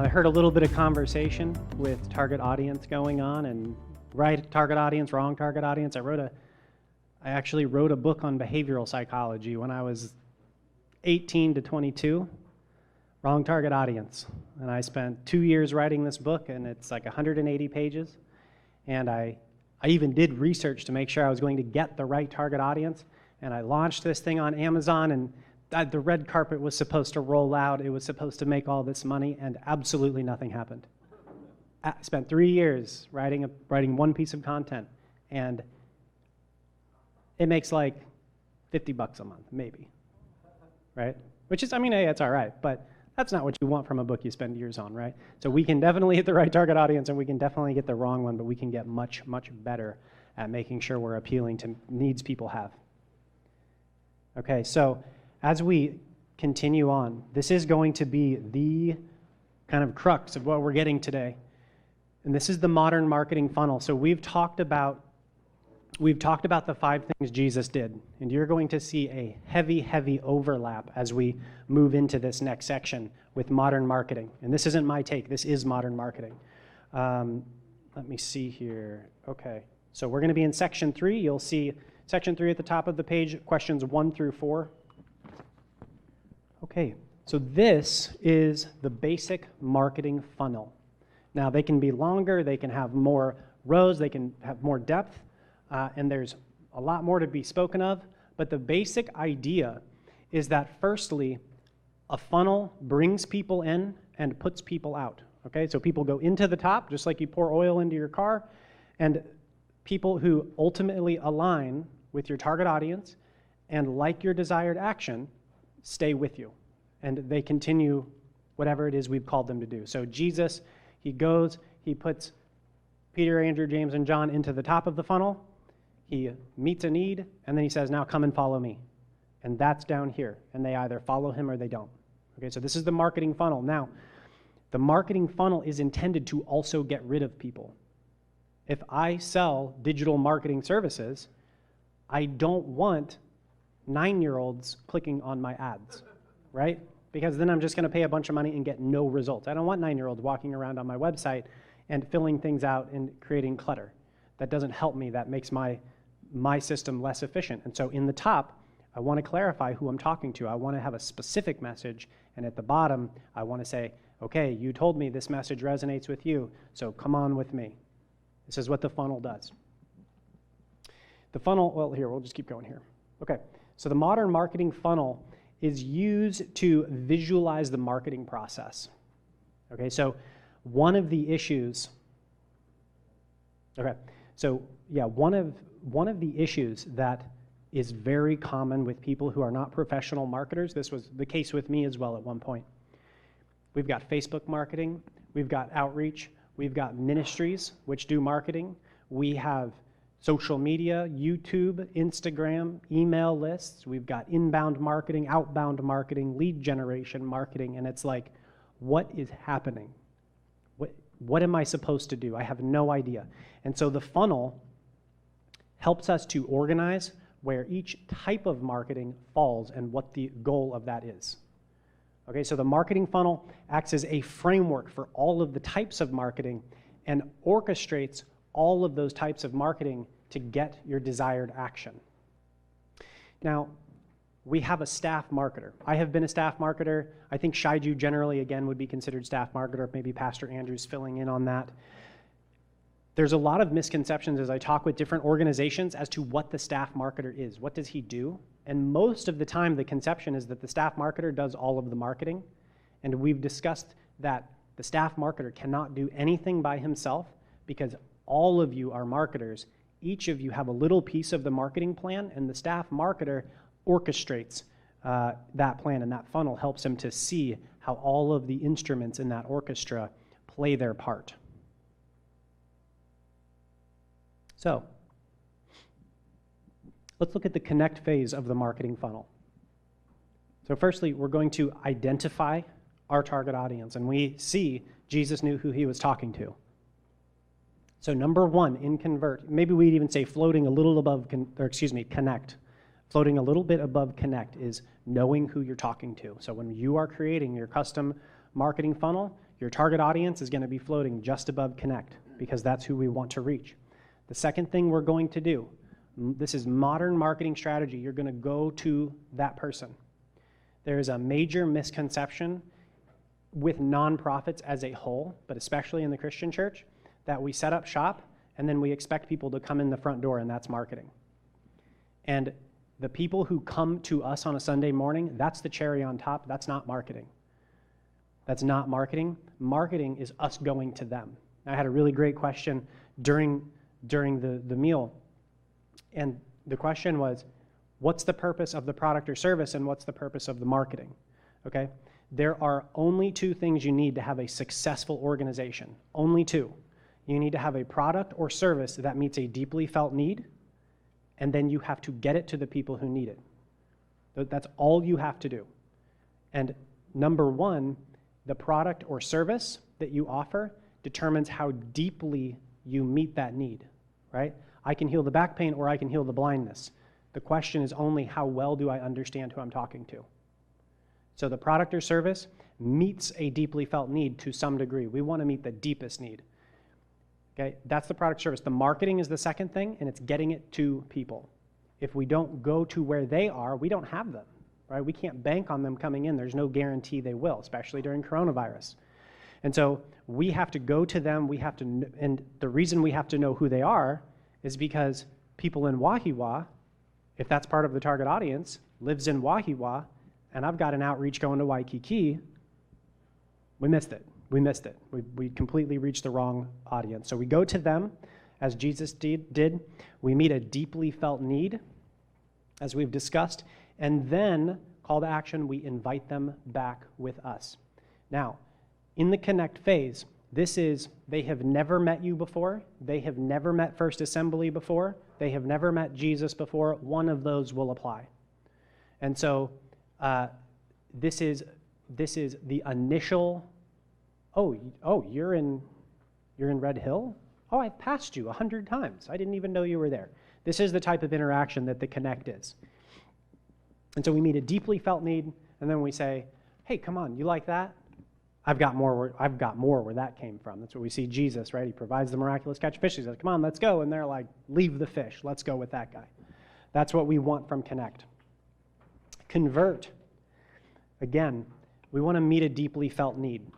I heard a little bit of conversation with target audience going on, and right target audience, wrong target audience. I actually wrote a book on behavioral psychology when I was 18 to 22, wrong target audience. And I spent 2 years writing this book, and it's like 180 pages. And I even did research to make sure I was going to get the right target audience. And I launched this thing on Amazon, and the red carpet was supposed to roll out. It was supposed to make all this money, and absolutely nothing happened. I spent 3 years writing one piece of content, and it makes like $50 a month, maybe, right? Which is, I mean, hey, it's all right, but that's not what you want from a book you spend years on, right? So we can definitely hit the right target audience, and we can definitely get the wrong one, but we can get much, much better at making sure we're appealing to needs people have. Okay, so as we continue on, this is going to be the kind of crux of what we're getting today. And this is the modern marketing funnel. So we've talked about the 5 things Jesus did. And you're going to see a heavy, heavy overlap as we move into this next section with modern marketing. And this isn't my take. This is modern marketing. Let me see here. Okay. So we're going to be in section 3. You'll see section 3 at the top of the page, questions 1 through 4. Okay. So this is the basic marketing funnel. Now, they can be longer. They can have more rows. They can have more depth. And there's a lot more to be spoken of, but the basic idea is that firstly, a funnel brings people in and puts people out, okay? So people go into the top, just like you pour oil into your car, and people who ultimately align with your target audience and like your desired action stay with you, and they continue whatever it is we've called them to do. So Jesus, he goes, he puts Peter, Andrew, James, and John into the top of the funnel. He meets a need, and then he says, now come and follow me. And that's down here. And they either follow him or they don't. Okay, so this is the marketing funnel. Now, the marketing funnel is intended to also get rid of people. If I sell digital marketing services, I don't want 9-year-olds clicking on my ads, right? Because then I'm just going to pay a bunch of money and get no results. I don't want 9-year-olds walking around on my website and filling things out and creating clutter. That doesn't help me. That makes my system less efficient. And so in the top, I want to clarify who I'm talking to. I want to have a specific message. And at the bottom, I want to say, okay, you told me this message resonates with you, so come on with me. This is what the funnel does. The funnel, well, here, we'll just keep going here. Okay, so the modern marketing funnel is used to visualize the marketing process. Okay, so one of the issues, one of the issues that is very common with people who are not professional marketers, this was the case with me as well at one point. We've got Facebook marketing, we've got outreach, we've got ministries, which do marketing, we have social media, YouTube, Instagram, email lists, we've got inbound marketing, outbound marketing, lead generation marketing, and it's like, what is happening? What am I supposed to do? I have no idea. And so the funnel helps us to organize where each type of marketing falls and what the goal of that is. Okay, so the marketing funnel acts as a framework for all of the types of marketing and orchestrates all of those types of marketing to get your desired action. Now, we have a staff marketer. I have been a staff marketer. I think Shaiju generally, again, would be considered staff marketer. Maybe Pastor Andrew's filling in on that. There's a lot of misconceptions as I talk with different organizations as to what the staff marketer is. What does he do? And most of the time, the conception is that the staff marketer does all of the marketing. And we've discussed that the staff marketer cannot do anything by himself because all of you are marketers. Each of you have a little piece of the marketing plan, and the staff marketer orchestrates that plan, and that funnel helps him to see how all of the instruments in that orchestra play their part. So, let's look at the connect phase of the marketing funnel. So firstly, we're going to identify our target audience, and we see Jesus knew who he was talking to. So number 1 in convert, maybe we'd even say floating a little above, connect. Floating a little bit above connect is knowing who you're talking to. So when you are creating your custom marketing funnel, Your target audience is going to be floating just above connect because that's who we want to reach. The second thing we're going to do, this is modern marketing strategy. You're going to go to that person. There is a major misconception with nonprofits as a whole, but especially in the Christian church, that we set up shop and then we expect people to come in the front door, and that's marketing. And the people who come to us on a Sunday morning, that's the cherry on top. That's not marketing. That's not marketing. Marketing is us going to them. I had a really great question during the meal, and the question was, what's the purpose of the product or service, and what's the purpose of the marketing? Okay? There are only two things you need to have a successful organization. Only two. You need to have a product or service that meets a deeply felt need, and then you have to get it to the people who need it. That's all you have to do. And number one, the product or service that you offer determines how deeply you meet that need, right? I can heal the back pain or I can heal the blindness. The question is only how well do I understand who I'm talking to? So the product or service meets a deeply felt need to some degree. We want to meet the deepest need. Okay, that's the product service. The marketing is the second thing, and it's getting it to people. If we don't go to where they are, we don't have them, right? We can't bank on them coming in. There's no guarantee they will, especially during coronavirus. And so we have to go to them. We have to, and the reason we have to know who they are is because people in Wahiwa, if that's part of the target audience, lives in Wahiwa, and I've got an outreach going to Waikiki, we missed it. We missed it. We completely reached the wrong audience. So we go to them, as Jesus did. We meet a deeply felt need, as we've discussed, and then, call to action, we invite them back with us. Now, in the connect phase, this is, they have never met you before. They have never met First Assembly before. They have never met Jesus before. One of those will apply. And so this is the initial, oh, you're in Red Hill? Oh, I've passed you 100 times. I didn't even know you were there. This is the type of interaction that the connect is. And so we meet a deeply felt need, and then we say, hey, come on, you like that? I've got more where that came from. That's what we see Jesus, right? He provides the miraculous catch of fish. He says, come on, let's go. And they're like, leave the fish. Let's go with that guy. That's what we want from connect. Convert. Again, we want to meet a deeply felt need.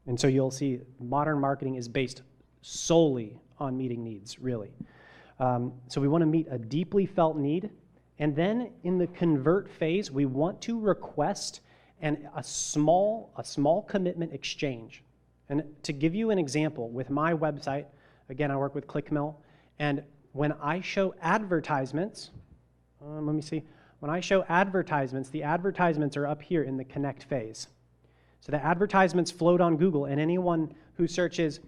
And so you'll see modern marketing is based solely on meeting needs, really. So we want to meet a deeply felt need. And then in the convert phase, we want to request a small commitment exchange. And to give you an example, with my website, again, I work with Clickmill, and when I show advertisements, let me see. When I show advertisements, the advertisements are up here in the connect phase. So the advertisements float on Google, and anyone who searches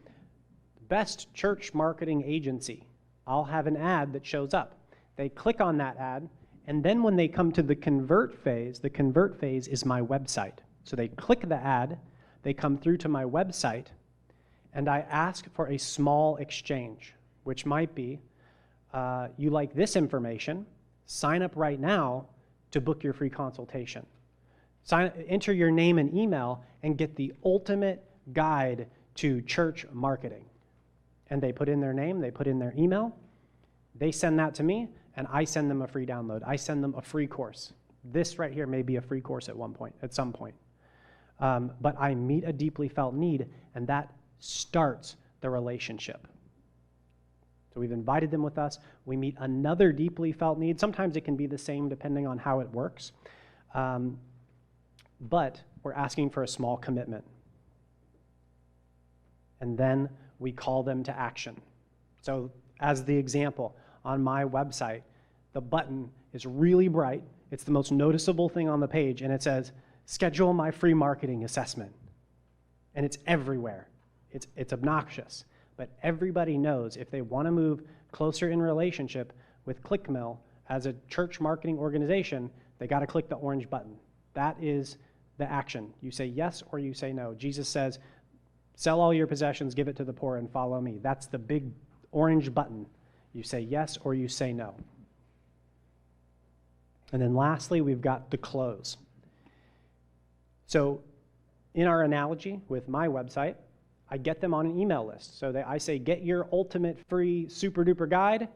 best church marketing agency, I'll have an ad that shows up. They click on that ad, and then when they come to the convert phase is my website. So they click the ad, they come through to my website, and I ask for a small exchange, which might be, you like this information, sign up right now to book your free consultation. Enter your name and email and get the ultimate guide to church marketing. And they put in their name, they put in their email, they send that to me, and I send them a free download. I send them a free course. This right here may be a free course at some point. But I meet a deeply felt need, and that starts the relationship. So we've invited them with us. We meet another deeply felt need. Sometimes it can be the same depending on how it works. But we're asking for a small commitment. And then we call them to action. So as the example, on my website, the button is really bright. It's the most noticeable thing on the page, and it says, schedule my free marketing assessment. And it's everywhere. It's obnoxious. But everybody knows if they want to move closer in relationship with Clickmill as a church marketing organization, they got to click the orange button. That is the action. You say yes or you say no. Jesus says, sell all your possessions, give it to the poor, and follow me. That's the big orange button. You say yes or you say no. And then lastly, we've got the close. So in our analogy with my website, I get them on an email list. So I say, get your ultimate free super duper guide.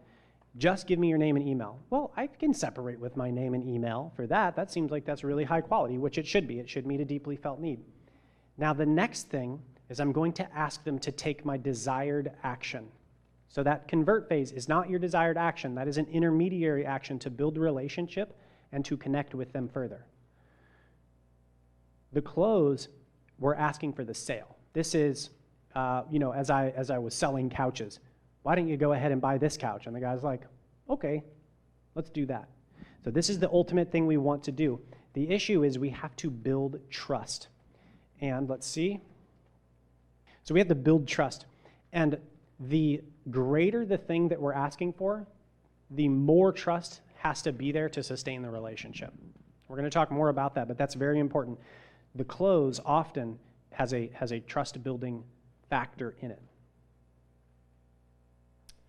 Just give me your name and email. Well, I can separate with my name and email for that. That seems like that's really high quality, which it should be. It should meet a deeply felt need. Now, the next thing is I'm going to ask them to take my desired action. So that convert phase is not your desired action. That is an intermediary action to build a relationship and to connect with them further. The close, we're asking for the sale. This is, as I was selling couches, why don't you go ahead and buy this couch? And the guy's like, okay, let's do that. So this is the ultimate thing we want to do. The issue is we have to build trust. And let's see. So we have to build trust. And the greater the thing that we're asking for, the more trust has to be there to sustain the relationship. We're going to talk more about that, but that's very important. The close often has a trust-building factor in it.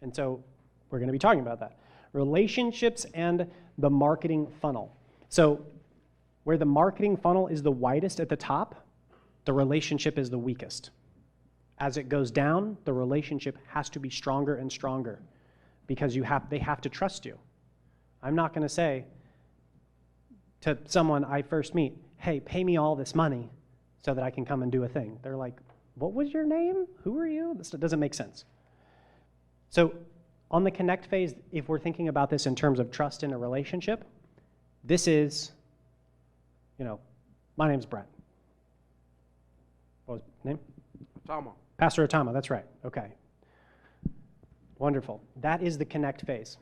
And so we're going to be talking about that. Relationships and the marketing funnel. So where the marketing funnel is the widest at the top, the relationship is the weakest. As it goes down, the relationship has to be stronger and stronger because they have to trust you. I'm not going to say to someone I first meet, hey, pay me all this money so that I can come and do a thing. They're like, what was your name? Who are you? This doesn't make sense. So on the connect phase, if we're thinking about this in terms of trust in a relationship, this is, my name's Brett. What was his name? Atama. Pastor Atama, that's right. Okay. Wonderful. That is the connect phase.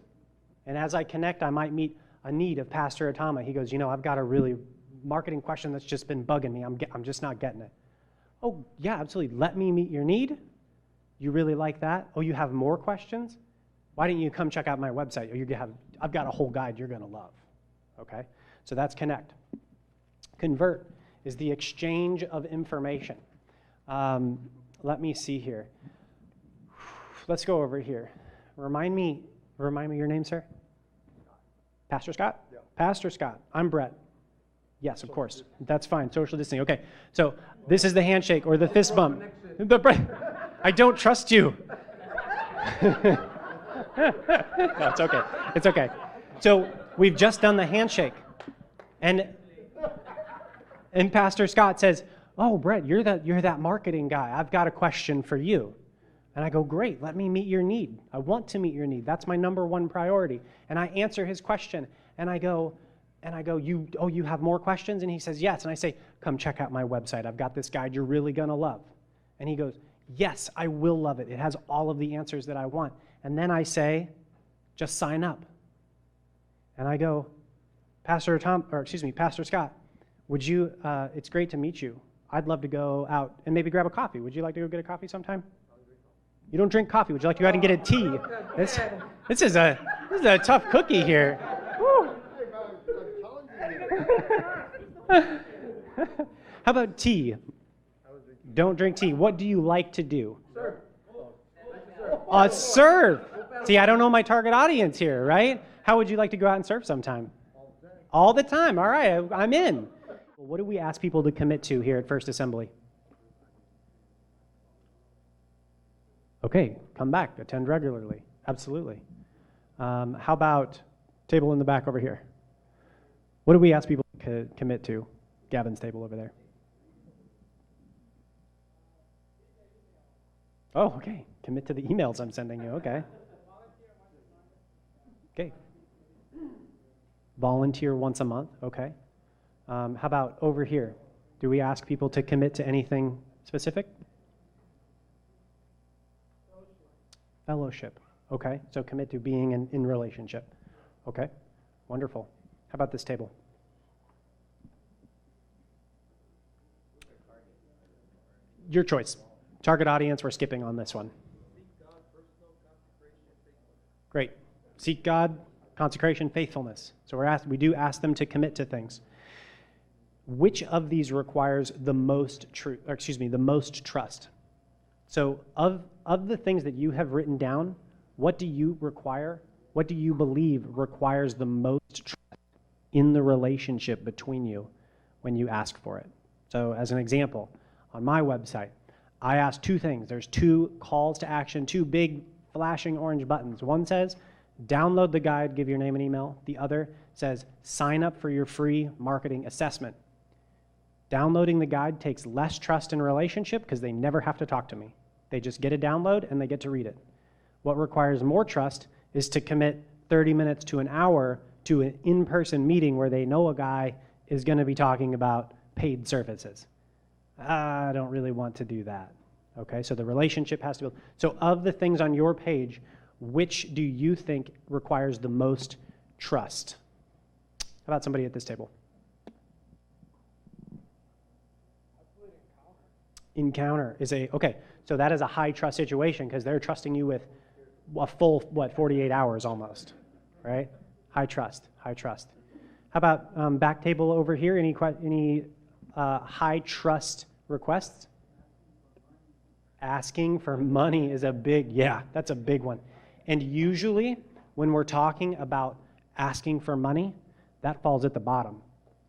And as I connect, I might meet a need of Pastor Atama. He goes, I've got a really marketing question that's just been bugging me. I'm just not getting it. Oh, yeah, absolutely. Let me meet your need. You really like that? Oh, you have more questions? Why don't you come check out my website? I've got a whole guide you're going to love. Okay? So that's connect. Convert is the exchange of information. Let me see here. Let's go over here. Remind me your name, sir? Pastor Scott? Yeah. Pastor Scott. I'm Brett. Yes, of course. That's fine. Social distancing. Okay. So this is the handshake or the fist bump. I don't trust you. No, it's okay. It's okay. So we've just done the handshake. And Pastor Scott says, oh, Brett, you're that marketing guy. I've got a question for you. And I go, great, let me meet your need. I want to meet your need. That's my number one priority. And I answer his question. And I go, you have more questions? And he says, yes. And I say, come check out my website. I've got this guide you're really going to love. And he goes, yes, I will love it. It has all of the answers that I want. And then I say, just sign up. And I go, Pastor Scott, would you, it's great to meet you. I'd love to go out and maybe grab a coffee. Would you like to go get a coffee sometime? You don't drink coffee. Would you like to go out and get a tea? This is a tough cookie here. How about tea? Don't drink tea. What do you like to do? Serve. Serve. See, I don't know my target audience here, right? How would you like to go out and serve sometime? All the time. All right, I'm in. What do we ask people to commit to here at First Assembly? Okay, come back, attend regularly. Absolutely. How about table in the back over here? What do we ask people to commit to? Gavin's table over there. Oh, okay. Commit to the emails I'm sending you. Okay. Okay. Volunteer once a month. Okay. How about over here? Do we ask people to commit to anything specific? Fellowship. Okay. So commit to being in relationship. Okay. Wonderful. How about this table? Your choice. Target audience, we're skipping on this one. Great. Seek God, consecration, faithfulness. So we do ask them to commit to things. Which of these requires the most the most trust? So of the things that you have written down, what do you require? What do you believe requires the most trust in the relationship between you when you ask for it? So as an example, on my website, I ask two things. There's two calls to action, two big flashing orange buttons. One says, download the guide, give your name and email. The other says, sign up for your free marketing assessment. Downloading the guide takes less trust in relationship because they never have to talk to me. They just get a download and they get to read it. What requires more trust is to commit 30 minutes to an hour to an in-person meeting where they know a guy is going to be talking about paid services. I don't really want to do that. Okay, so the relationship has to be. So of the things on your page, which do you think requires the most trust? How about somebody at this table? Encounter is okay, so that is a high trust situation because they're trusting you with a full, 48 hours almost, right? High trust, high trust. How about back table over here? Any high trust requests? Asking for money is a big, that's a big one. And usually when we're talking about asking for money, that falls at the bottom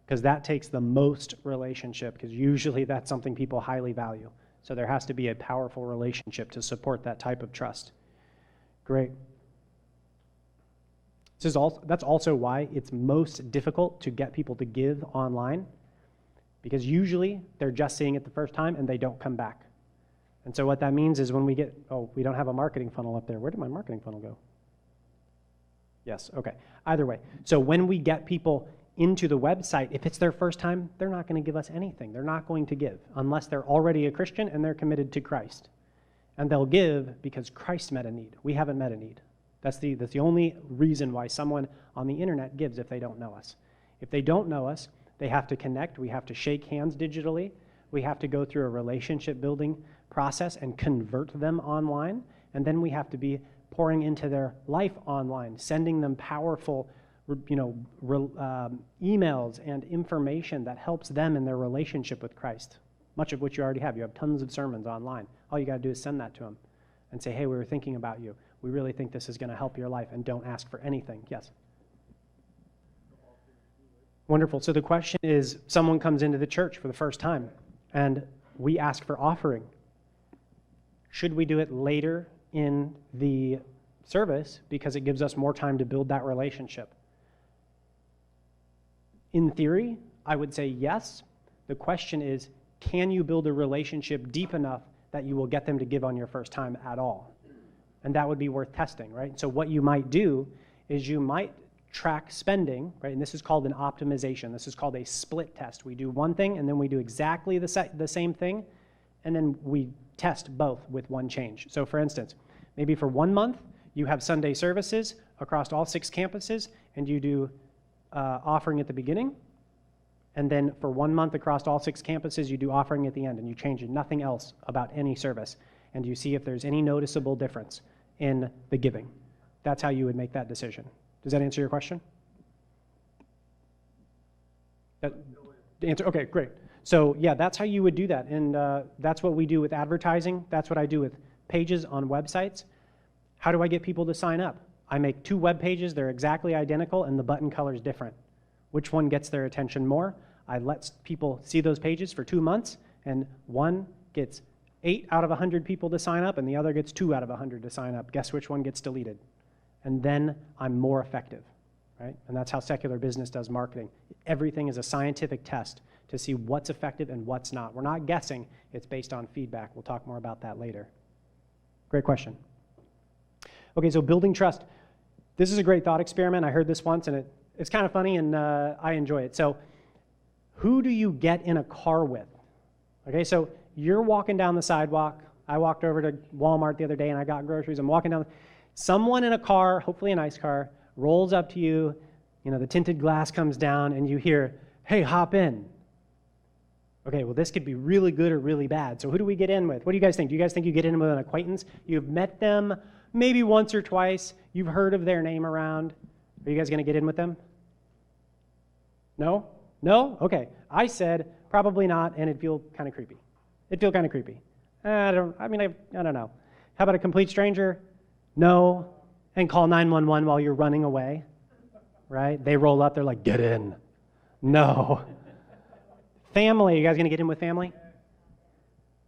because that takes the most relationship because usually that's something people highly value. So there has to be a powerful relationship to support that type of trust. Great. That's also why it's most difficult to get people to give online because usually they're just seeing it the first time and they don't come back. And so what that means is when we get, we don't have a marketing funnel up there. Where did my marketing funnel go? Yes, okay. Either way. So when we get people into the website, if it's their first time, they're not going to give us anything. They're not going to give unless they're already a Christian and they're committed to Christ. And they'll give because Christ met a need. We haven't met a need. That's the only reason why someone on the internet gives if they don't know us. If they don't know us, they have to connect. We have to shake hands digitally. We have to go through a relationship building process and convert them online. And then we have to be pouring into their life online, sending them powerful emails and information that helps them in their relationship with Christ, much of which you already have. You have tons of sermons online. All you got to do is send that to them and say, hey, we were thinking about you. We really think this is going to help your life, and don't ask for anything. Yes? Wonderful. So the question is, someone comes into the church for the first time, and we ask for offering. Should we do it later in the service because it gives us more time to build that relationship? In theory, I would say yes. The question is, can you build a relationship deep enough that you will get them to give on your first time at all? And that would be worth testing, right? So what you might do is you might track spending, right? And this is called an optimization. This is called a split test. We do one thing, and then we do exactly the same thing, and then we test both with one change. So for instance, maybe for 1 month, you have Sunday services across all 6 campuses, and you do offering at the beginning, and then for 1 month across all 6 campuses, you do offering at the end, and you change nothing else about any service, and you see if there's any noticeable difference in the giving. That's how you would make that decision. Does that answer your question? Okay, great. So yeah, that's how you would do that, and that's what we do with advertising. That's what I do with pages on websites. How do I get people to sign up? I make 2 web pages. They're exactly identical, and the button color is different. Which one gets their attention more? I let people see those pages for 2 months, and one gets 8 out of 100 people to sign up, and the other gets 2 out of 100 to sign up. Guess which one gets deleted? And then I'm more effective, right? And that's how secular business does marketing. Everything is a scientific test to see what's effective and what's not. We're not guessing. It's based on feedback. We'll talk more about that later. Great question. Okay, so building trust. This is a great thought experiment. I heard this once, and it's kind of funny, and I enjoy it. So who do you get in a car with? Okay, so you're walking down the sidewalk. I walked over to Walmart the other day, and I got groceries. I'm walking down. Someone in a car, hopefully a nice car, rolls up to you. You know, the tinted glass comes down, and you hear, hey, hop in. Okay, well, this could be really good or really bad. So who do we get in with? What do you guys think? Do you guys think you get in with an acquaintance? You've met them maybe once or twice. You've heard of their name around. Are you guys going to get in with them? No? No? Okay. I said probably not, and it'd feel kind of creepy. It'd feel kind of creepy. I don't know. How about a complete stranger? No. And call 911 while you're running away, right? They roll up. They're like, get in. No. Family. You guys going to get in with family?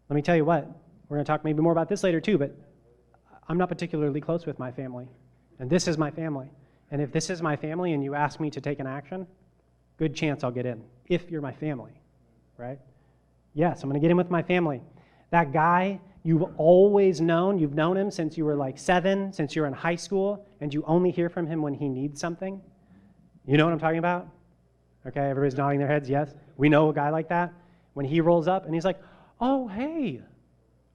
Let me tell you what. We're going to talk maybe more about this later too, but I'm not particularly close with my family. And this is my family. And if this is my family and you ask me to take an action, good chance I'll get in, if you're my family, right? Yes, I'm going to get in with my family. That guy you've always known, you've known him since you were like 7, since you were in high school, and you only hear from him when he needs something. You know what I'm talking about? Okay, everybody's nodding their heads, yes. We know a guy like that. When he rolls up and he's like, oh, hey,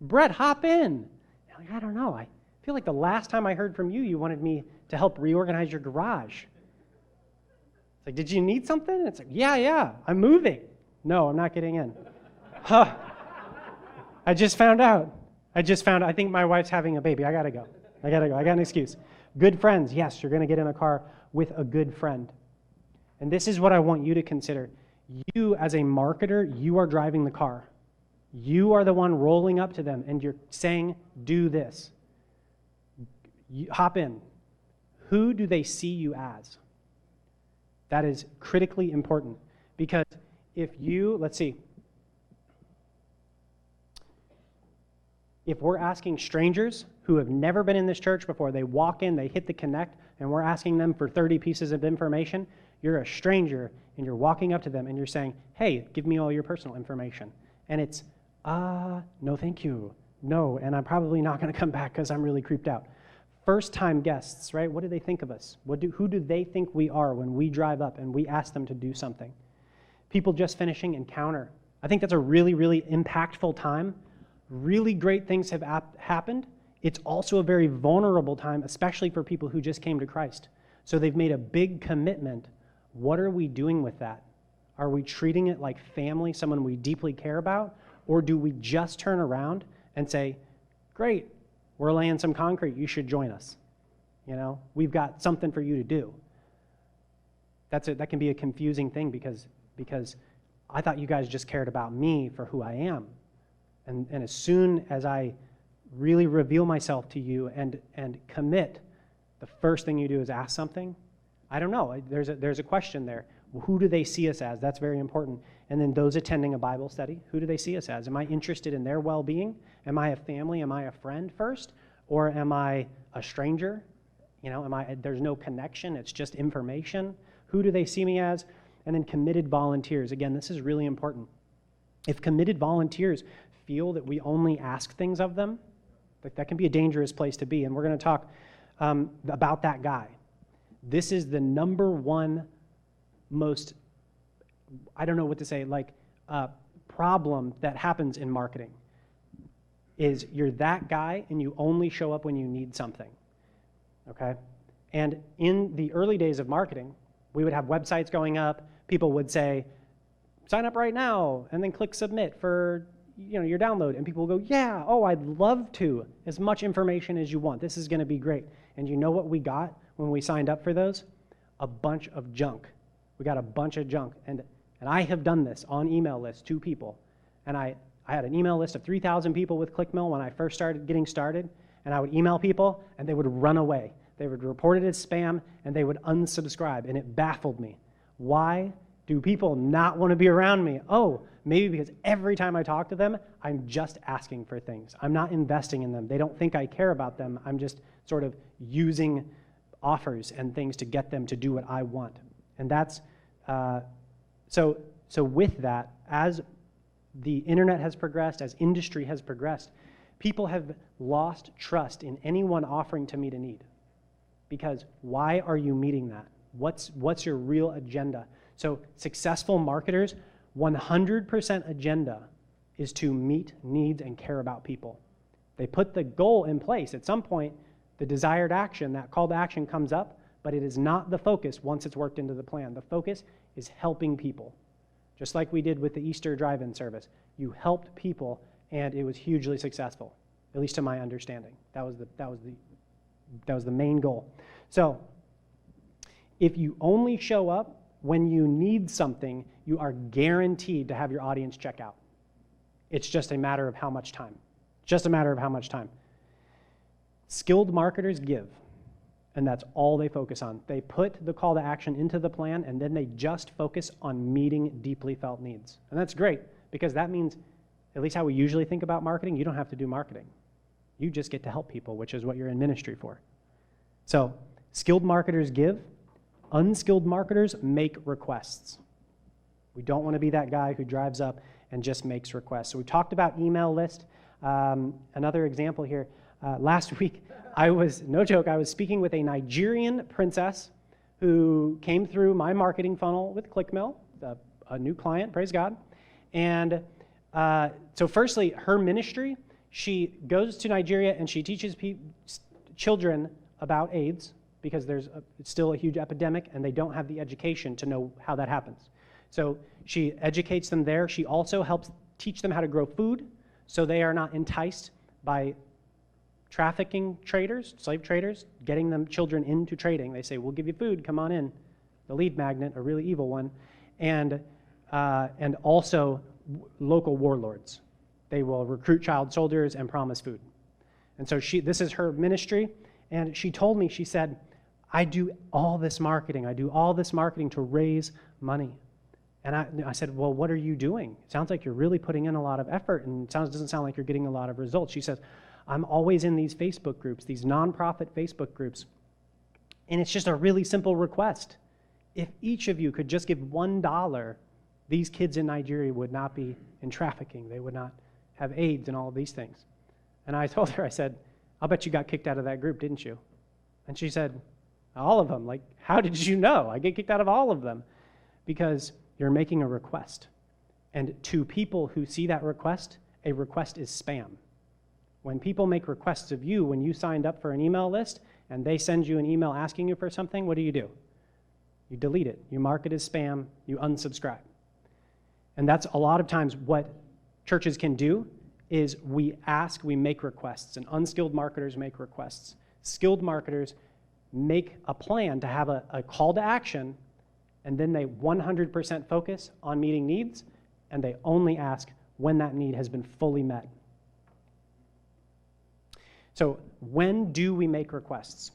Brett, hop in. You're like, I don't know. I feel like the last time I heard from you, you wanted me to help reorganize your garage. It's like, did you need something? It's like, yeah, I'm moving. No, I'm not getting in. Huh. I just found out. I think my wife's having a baby. I gotta go. I got an excuse. Good friends. Yes, you're going to get in a car with a good friend. And this is what I want you to consider. You, as a marketer, you are driving the car. You are the one rolling up to them, and you're saying, do this. Hop in. Who do they see you as? That is critically important. Because if you, let's see, if we're asking strangers who have never been in this church before, they walk in, they hit the connect, and we're asking them for 30 pieces of information, you're a stranger, and you're walking up to them, and you're saying, hey, give me all your personal information. And it's, no thank you. No, and I'm probably not going to come back because I'm really creeped out. First-time guests, right? What do they think of us? Who do they think we are when we drive up and we ask them to do something? People just finishing Encounter. I think that's a really, really impactful time. Really great things have happened. It's also a very vulnerable time, especially for people who just came to Christ. So they've made a big commitment. What are we doing with that? Are we treating it like family, someone we deeply care about? Or do we just turn around and say, great, we're laying some concrete, you should join us. You know, we've got something for you to do. That can be a confusing thing because I thought you guys just cared about me for who I am. And as soon as I really reveal myself to you and commit, the first thing you do is ask something. I don't know. There's a question there. Who do they see us as? That's very important. And then those attending a Bible study, who do they see us as? Am I interested in their well-being? Am I a family? Am I a friend first? Or am I a stranger? You know, there's no connection. It's just information. Who do they see me as? And then committed volunteers. Again, this is really important. If committed volunteers feel that we only ask things of them, that can be a dangerous place to be. And we're going to talk about that guy. This is the number one most, I don't know what to say, problem that happens in marketing is you're that guy and you only show up when you need something, okay? And in the early days of marketing, we would have websites going up. People would say, sign up right now, and then click submit for your download. And people will go, yeah, oh, I'd love to. As much information as you want. This is going to be great. And you know what we got when we signed up for those? A bunch of junk. We got a bunch of junk. And I have done this on email lists to people. And I had an email list of 3,000 people with Clickmill when I first started getting started. And I would email people, and they would run away. They would report it as spam, and they would unsubscribe. And it baffled me. Why do people not want to be around me? Oh, maybe because every time I talk to them, I'm just asking for things. I'm not investing in them. They don't think I care about them. I'm just sort of using offers and things to get them to do what I want. And that's, so with that, as the internet has progressed, as industry has progressed, people have lost trust in anyone offering to meet a need. Because why are you meeting that? What's your real agenda? So successful marketers, 100% agenda is to meet needs and care about people. They put the goal in place. At some point, the desired action, that call to action comes up, but it is not the focus once it's worked into the plan. The focus is helping people. Just like we did with the Easter drive-in service. You helped people, and it was hugely successful, at least to my understanding. That was the main goal. So if you only show up when you need something, you are guaranteed to have your audience check out. It's just a matter of how much time. Just a matter of how much time. Skilled marketers give. And that's all they focus on. They put the call to action into the plan, and then they just focus on meeting deeply felt needs. And that's great, because that means, at least how we usually think about marketing, you don't have to do marketing. You just get to help people, which is what you're in ministry for. So, skilled marketers give, unskilled marketers make requests. We don't want to be that guy who drives up and just makes requests. So we talked about email list. Another example here. Last week, I was speaking with a Nigerian princess who came through my marketing funnel with Clickmill, a new client, praise God. And so firstly, her ministry, she goes to Nigeria and she teaches children about AIDS, because it's still a huge epidemic and they don't have the education to know how that happens. So she educates them there. She also helps teach them how to grow food so they are not enticed by trafficking traders, slave traders, getting them children into trading. They say, we'll give you food, come on in. The lead magnet, a really evil one. And also local warlords. They will recruit child soldiers and promise food. And so this is her ministry. And she told me, she said, I do all this marketing to raise money. And I said, well, what are you doing? It sounds like you're really putting in a lot of effort, and it doesn't sound like you're getting a lot of results. She says, I'm always in these Facebook groups, these nonprofit Facebook groups, and it's just a really simple request. If each of you could just give $1, these kids in Nigeria would not be in trafficking. They would not have AIDS and all of these things. And I told her, I said, I'll bet you got kicked out of that group, didn't you? And she said, all of them. Like, how did you know? I get kicked out of all of them. Because you're making a request. And to people who see that request, a request is spam. When people make requests of you, when you signed up for an email list and they send you an email asking you for something, what do? You delete it. You mark it as spam. You unsubscribe. And that's a lot of times what churches can do is we make requests, and unskilled marketers make requests. Skilled marketers make a plan to have a call to action, and then they 100% focus on meeting needs, and they only ask when that need has been fully met. So when do we make requests?